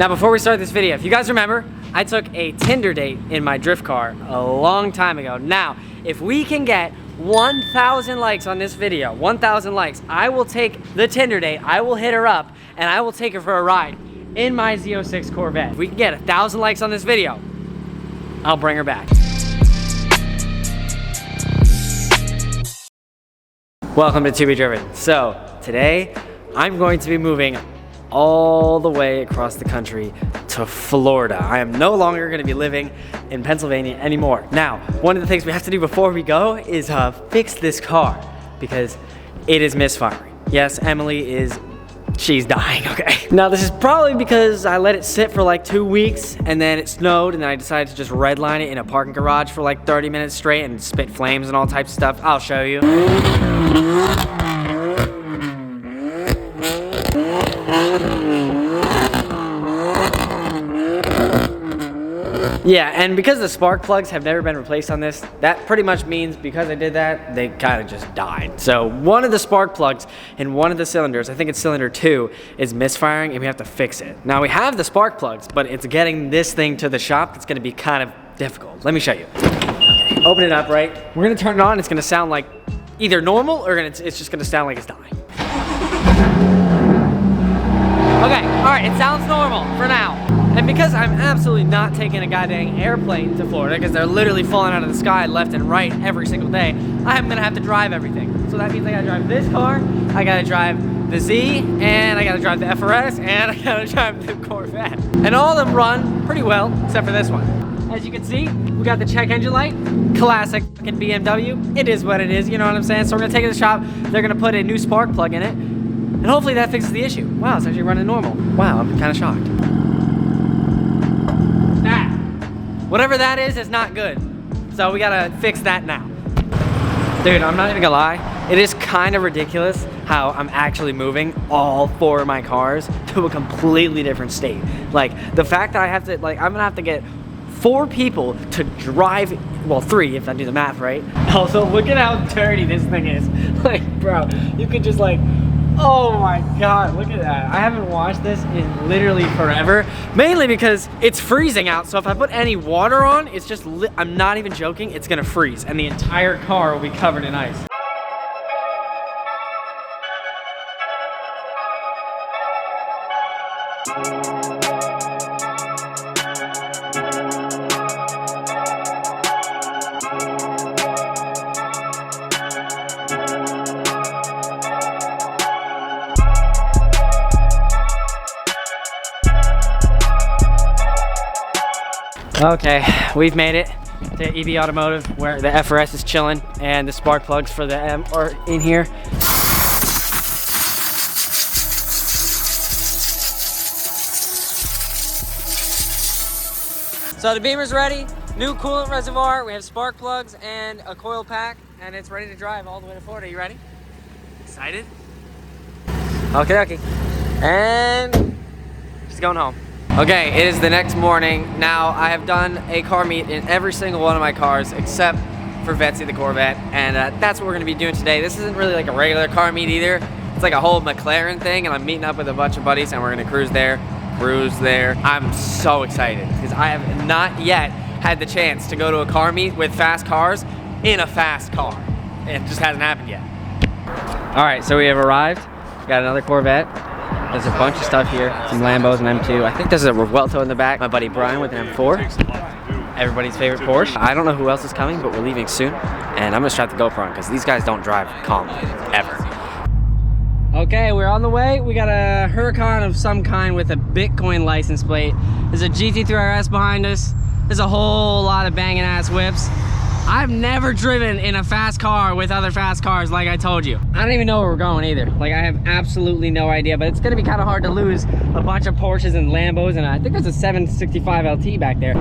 Now before we start this video, if you guys remember, I took a Tinder date in my drift car a long time ago. Now, if we can get 1,000 likes on this video, 1,000 likes, I will take the Tinder date, I will hit her up, and I will take her for a ride in my Z06 Corvette. If we can get 1,000 likes on this video, I'll bring her back. Welcome to Be Driven. So, today, I'm going to be moving all the way across the country to Florida. I am no longer going to be living in Pennsylvania anymore. Now, one of the things we have to do before we go is fix this car because it is misfiring. Yes, Emily she's dying, okay? Now, this is probably because I let it sit for like 2 weeks and then it snowed and then I decided to just redline it in a parking garage for like 30 minutes straight and spit flames and all types of stuff. I'll show you. Yeah, and because the spark plugs have never been replaced on this, that pretty much means because I did that, they kind of just died. So one of the spark plugs in one of the cylinders, I think it's cylinder 2, is misfiring and we have to fix it. Now we have the spark plugs, but it's getting this thing to the shop that's gonna be kind of difficult. Let me show you. Okay, open it up, right? We're gonna turn it on, it's gonna sound like either normal or it's just gonna sound like it's dying. Okay, all right, it sounds normal for now. And because I'm absolutely not taking a goddamn airplane to Florida, because they're literally falling out of the sky left and right every single day, I'm gonna have to drive everything. So that means I gotta drive this car, I gotta drive the Z, and I gotta drive the FRS, and I gotta drive the Corvette. And all of them run pretty well, except for this one. As you can see, we got the check engine light, classic fucking BMW. It is what it is, you know what I'm saying? So we're gonna take it to the shop, they're gonna put a new spark plug in it, and hopefully that fixes the issue. Wow, it's actually running normal. Wow, I'm kinda shocked. Whatever that is not good. So we gotta fix that now. Dude, I'm not even gonna lie. It is kind of ridiculous how I'm actually moving all 4 of my cars to a completely different state. Like, the fact that I have to, I'm gonna have to get 4 people to drive, well, 3 if I do the math right. Also, look at how dirty this thing is. Like, bro, you could just oh my God, look at that. I haven't washed this in literally forever, mainly because it's freezing out. So if I put any water on, it's just, I'm not even joking, it's gonna freeze and the entire car will be covered in ice. Okay, we've made it to EB Automotive where the FRS is chilling and the spark plugs for the M are in here. So the Beamer's ready, new coolant reservoir, we have spark plugs and a coil pack, and it's ready to drive all the way to Florida. You ready? Excited? Okay. And just going home. Okay, it is the next morning. Now, I have done a car meet in every single one of my cars except for Betsy the Corvette, and that's what we're gonna be doing today. This isn't really like a regular car meet either. It's like a whole McLaren thing, and I'm meeting up with a bunch of buddies, and we're gonna cruise there. I'm so excited, because I have not yet had the chance to go to a car meet with fast cars in a fast car. It just hasn't happened yet. All right, so we have arrived. We got another Corvette. There's a bunch of stuff here, some Lambos and M2. I think there's a Revuelto in the back. My buddy Brian with an M4. Everybody's favorite Porsche. I don't know who else is coming, but we're leaving soon. And I'm gonna strap the GoPro on because these guys don't drive calmly, ever. Okay, we're on the way. We got a Huracan of some kind with a Bitcoin license plate. There's a GT3 RS behind us. There's a whole lot of banging ass whips. I've never driven in a fast car with other fast cars like I told you. I don't even know where we're going either. Like, I have absolutely no idea, but it's gonna be kind of hard to lose a bunch of Porsches and Lambos, and I think there's a 765 LT back there.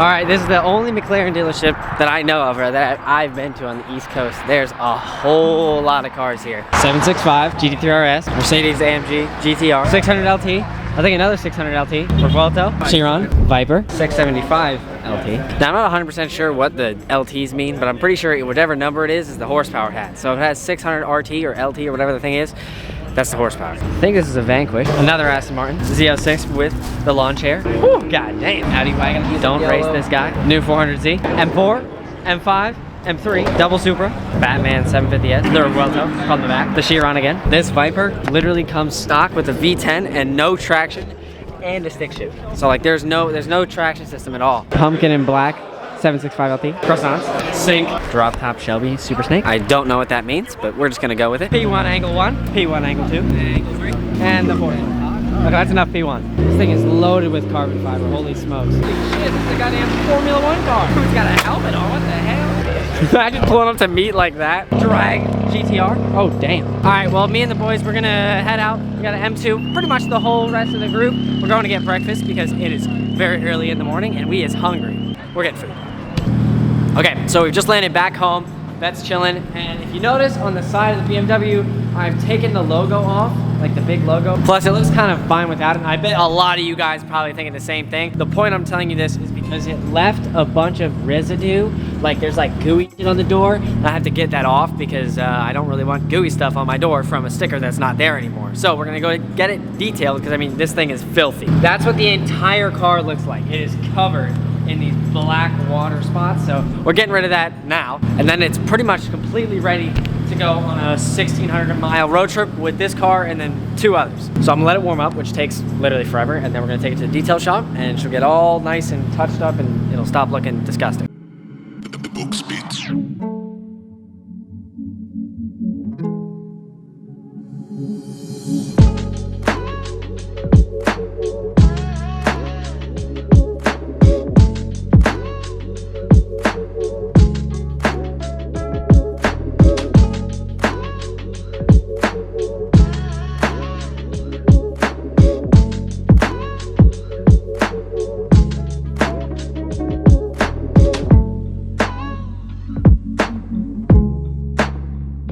right, this is the only McLaren dealership that I know of or that I've been to on the East Coast. There's a whole lot of cars here. 765 GT3 RS, Mercedes AMG GTR, 600 LT. I think another 600 LT, Revuelto, Chiron, Viper, 675 LT. Now I'm not 100% sure what the LTs mean, but I'm pretty sure whatever number it is the horsepower it has. So if it has 600 RT or LT or whatever the thing is, that's the horsepower. I think this is a Vanquish. Another Aston Martin, Z06 with the lawn chair. Whew, god damn. Audi wagon, don't race this guy. New 400Z, M4, M5, M3, double Supra, Batman 750S, the Revuelto on the back, the Chiron again. This Viper literally comes stock with a V10 and no traction and a stick shift. So like there's no traction system at all. Pumpkin in black, 765 LT, croissants, sync, drop top Shelby Super Snake. I don't know what that means, but we're just gonna go with it. P1 angle 1, P1 angle 2, and angle 3, and the 4th. Okay, that's enough P1. This thing is loaded with carbon fiber, holy smokes. Holy shit, this is a goddamn Formula 1 car. It's got a helmet on, what the hell? Imagine pulling up to meet like that. Drag GTR. Oh, damn. All right, well, me and the boys, we're gonna head out. We got an M2. Pretty much the whole rest of the group. We're going to get breakfast because it is very early in the morning and we is hungry. We're getting food. Okay, so we've just landed back home. That's chilling. And if you notice on the side of the BMW, I've taken the logo off, like the big logo. Plus, it looks kind of fine without it. And I bet a lot of you guys probably thinking the same thing. The point I'm telling you this is because it left a bunch of residue. Like there's like gooey shit on the door. And I have to get that off because I don't really want gooey stuff on my door from a sticker that's not there anymore. So we're gonna go get it detailed because I mean, this thing is filthy. That's what the entire car looks like. It is covered in these black water spots. So we're getting rid of that now. And then it's pretty much completely ready to go on a 1,600-mile road trip with this car and then 2 others. So I'm gonna let it warm up, which takes literally forever. And then we're gonna take it to the detail shop and she'll get all nice and touched up and it'll stop looking disgusting.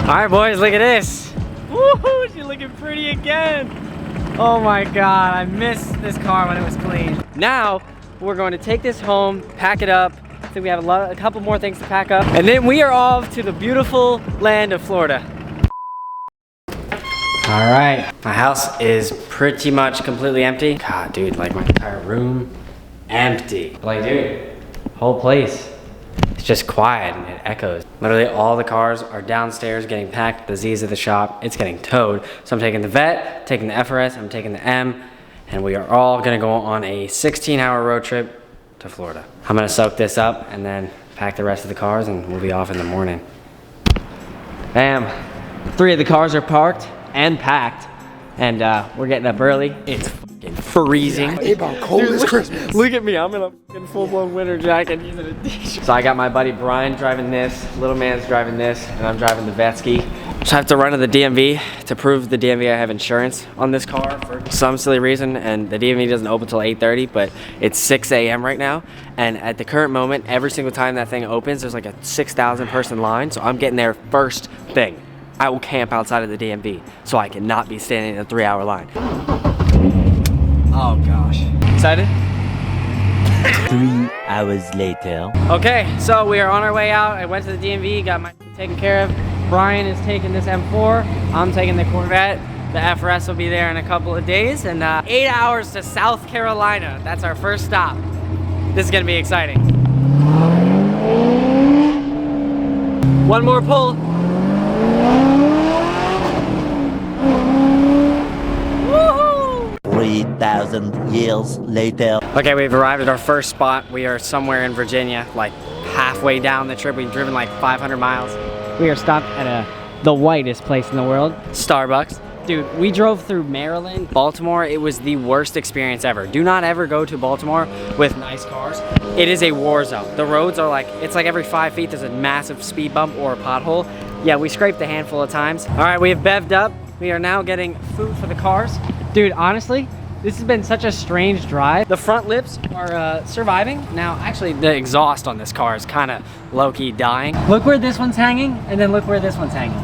All right, boys, look at this. Woohoo, she's looking pretty again. Oh my God, I missed this car when it was clean. Now, we're going to take this home, pack it up. I think we have a couple more things to pack up. And then we are off to the beautiful land of Florida. All right, my house is pretty much completely empty. God, dude, like my entire room, empty. Like, dude, whole place. It's just quiet and it echoes. Literally all the cars are downstairs getting packed. The Z's at the shop, it's getting towed. So I'm taking the Vet, taking the FRS, I'm taking the M, and we are all gonna go on a 16-hour road trip to Florida. I'm gonna soak this up and then pack the rest of the cars and we'll be off in the morning. Bam, 3 of the cars are parked and packed and we're getting up early. It's fucking freezing. It's about cold as Christmas. Look at me, I'm in a fucking full-blown winter jacket using a t-shirt. So I got my buddy Brian driving this, little man's driving this, and I'm driving the Vetsky. So I have to run to the DMV to prove the DMV I have insurance on this car for some silly reason, and the DMV doesn't open until 8:30, but it's 6 a.m. right now, and at the current moment, every single time that thing opens, there's like a 6,000 person line, so I'm getting there first thing. I will camp outside of the DMV, so I cannot be standing in a 3-hour line. Oh gosh. Excited? 3 hours later. Okay, so we are on our way out. I went to the DMV, got my taken care of. Brian is taking this M4. I'm taking the Corvette. The FRS will be there in a couple of days. And 8 hours to South Carolina. That's our first stop. This is gonna be exciting. One more pull. 3,000 years later. Okay, we've arrived at our first spot. We are somewhere in Virginia, like halfway down the trip. We've driven like 500 miles. We are stopped at the whitest place in the world, Starbucks. Dude, we drove through Maryland, Baltimore. It was the worst experience ever. Do not ever go to Baltimore with nice cars. It is a war zone. The roads are like, it's like every 5 feet there's a massive speed bump or a pothole. Yeah, we scraped a handful of times. All right, we have bevved up. We are now getting food for the cars. Dude, honestly, This has been such a strange drive. The front lips are surviving. Now, actually, the exhaust on this car is kind of low-key dying. Look where this one's hanging, and then look where this one's hanging.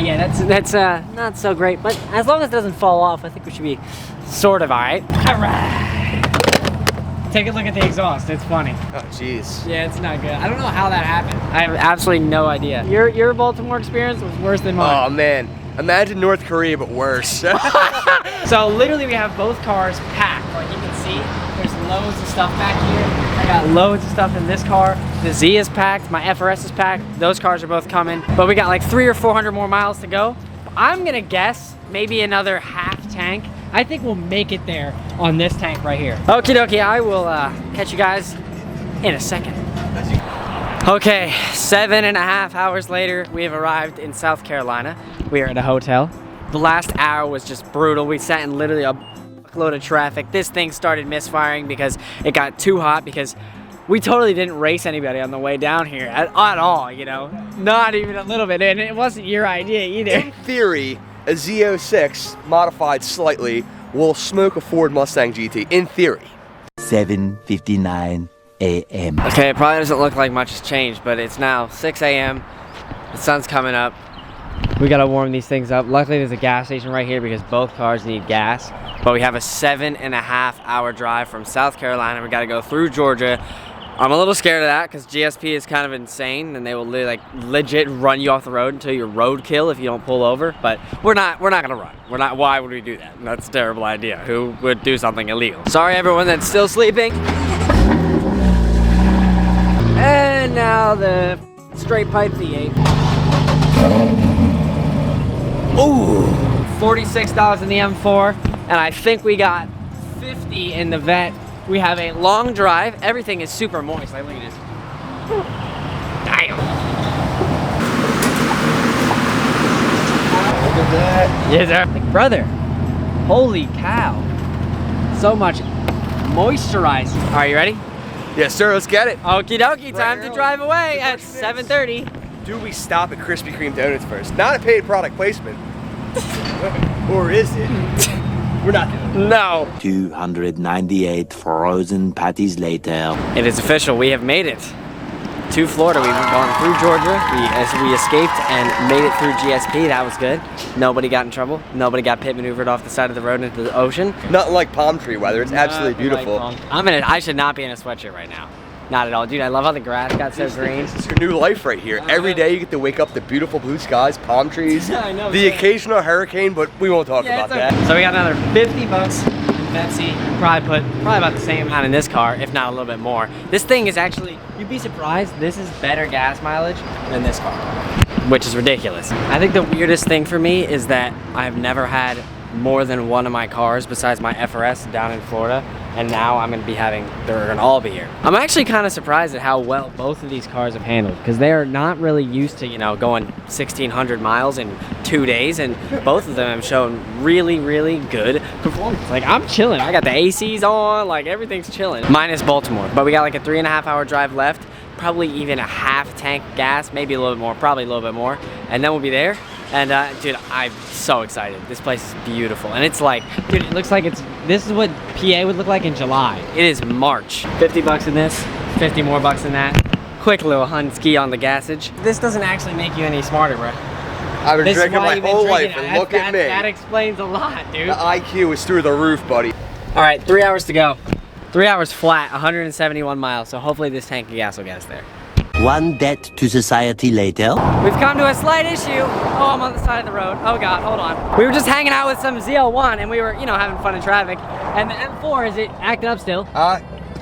Yeah, that's not so great, but as long as it doesn't fall off, I think we should be sort of all right. All right. Take a look at the exhaust. It's funny. Oh, jeez. Yeah, it's not good. I don't know how that happened. I have absolutely no idea. Your Baltimore experience was worse than mine. Oh, man. Imagine North Korea, but worse. So literally we have both cars packed. Like you can see, there's loads of stuff back here. I got loads of stuff in this car. The Z is packed, my FRS is packed. Those cars are both coming. But we got like 300 or 400 more miles to go. I'm gonna guess maybe another half tank. I think we'll make it there on this tank right here. Okie dokie, I will catch you guys in a second. Okay, 7.5 hours later, we have arrived in South Carolina. We are at a hotel. The last hour was just brutal. We sat in literally a load of traffic. This thing started misfiring because it got too hot because we totally didn't race anybody on the way down here at all, you know? Not even a little bit, and it wasn't your idea either. In theory, a Z06, modified slightly, will smoke a Ford Mustang GT, in theory. 7:59 a.m. Okay, it probably doesn't look like much has changed, but it's now 6 a.m. The sun's coming up. We gotta warm these things up. Luckily, there's a gas station right here because both cars need gas. But we have a 7.5 hour drive from South Carolina. We gotta go through Georgia. I'm a little scared of that because GSP is kind of insane and they will legit run you off the road until you're roadkill if you don't pull over. But we're not gonna run. Why would we do that? That's a terrible idea. Who would do something illegal? Sorry everyone that's still sleeping. And now the straight pipe V8. Ooh, $46 in the M4, and I think we got 50 in the Vet. We have a long drive. Everything is super moist. Like, look at this. Damn. Look at that. Yes, sir. Like, brother, holy cow. So much moisturizer. All right, you ready? Yes, sir, let's get it. Okie dokie, time to drive away at 7:30. Do we stop at Krispy Kreme Donuts first? Not a paid product placement. Or is it? We're not doing it. No. 298 frozen patties later. It is official, we have made it to Florida. We've gone through Georgia. We escaped and made it through GSP. That was good. Nobody got in trouble. Nobody got pit maneuvered off the side of the road into the ocean. Nothing like palm tree weather. It's absolutely beautiful. I should not be in a sweatshirt right now. Not at all. Dude, I love how the grass got so green. It's your new life right here. Every day you get to wake up to beautiful blue skies, palm trees, I know, the occasional hurricane, but we won't talk about that. So we got another 50 bucks in Betsy. Probably about the same amount in this car, if not a little bit more. This thing is actually, you'd be surprised, this is better gas mileage than this car, which is ridiculous. I think the weirdest thing for me is that I've never had more than one of my cars besides my FRS down in Florida, and now I'm gonna be they're gonna all be here. I'm actually kind of surprised at how well both of these cars have handled because they are not really used to, you know, going 1,600 miles in 2 days, and both of them have shown really, really good performance. Like, I'm chilling. I got the ACs on, like everything's chilling. Minus Baltimore, but we got like a 3.5 hour drive left, probably even a half tank gas, maybe a little bit more, probably a little bit more, and then we'll be there. And dude, I'm so excited. This place is beautiful. And it's like, dude, it looks like this is what PA would look like in July. It is March. 50 bucks in this, 50 more bucks in that. Quick little Hunski on the gassage. This doesn't actually make you any smarter, bro. I've been drinking my whole life, and look at me. That explains a lot, dude. The IQ is through the roof, buddy. All right, 3 hours to go. 3 hours flat, 171 miles. So hopefully this tank of gas will get us there. One debt to society later. We've come to a slight issue. Oh, I'm on the side of the road. Oh God, hold on. We were just hanging out with some ZL1 and we were, you know, having fun in traffic. And the M4, is it acting up still?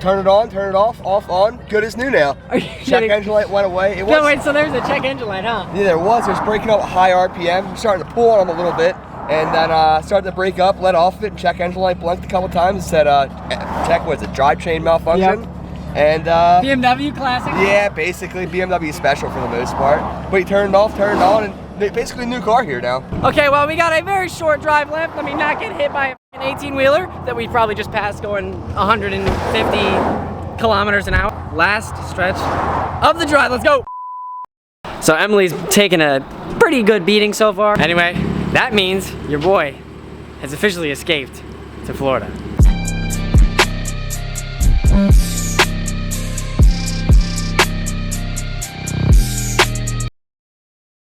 Turn it on, turn it off, on. Good as new now. Are you Check kidding? engine light went away. It was, No, wait, so there's a check engine light, huh? Yeah, there was. It was breaking up at high RPM. I'm starting to pull on them a little bit. And then started to break up, let off of it, check engine light blinked a couple times and said, check, what is it, drive chain malfunction? Yep. And BMW classic? yeah, basically BMW special for the most part. But he turned it off, turned it on, and basically a new car here now. Okay, well, we got a very short drive left. Let me not get hit by an 18-wheeler that we probably just passed going 150 kilometers an hour. Last stretch of the drive, let's go. So Emily's taken a pretty good beating so far. Anyway, that means your boy has officially escaped to to Florida.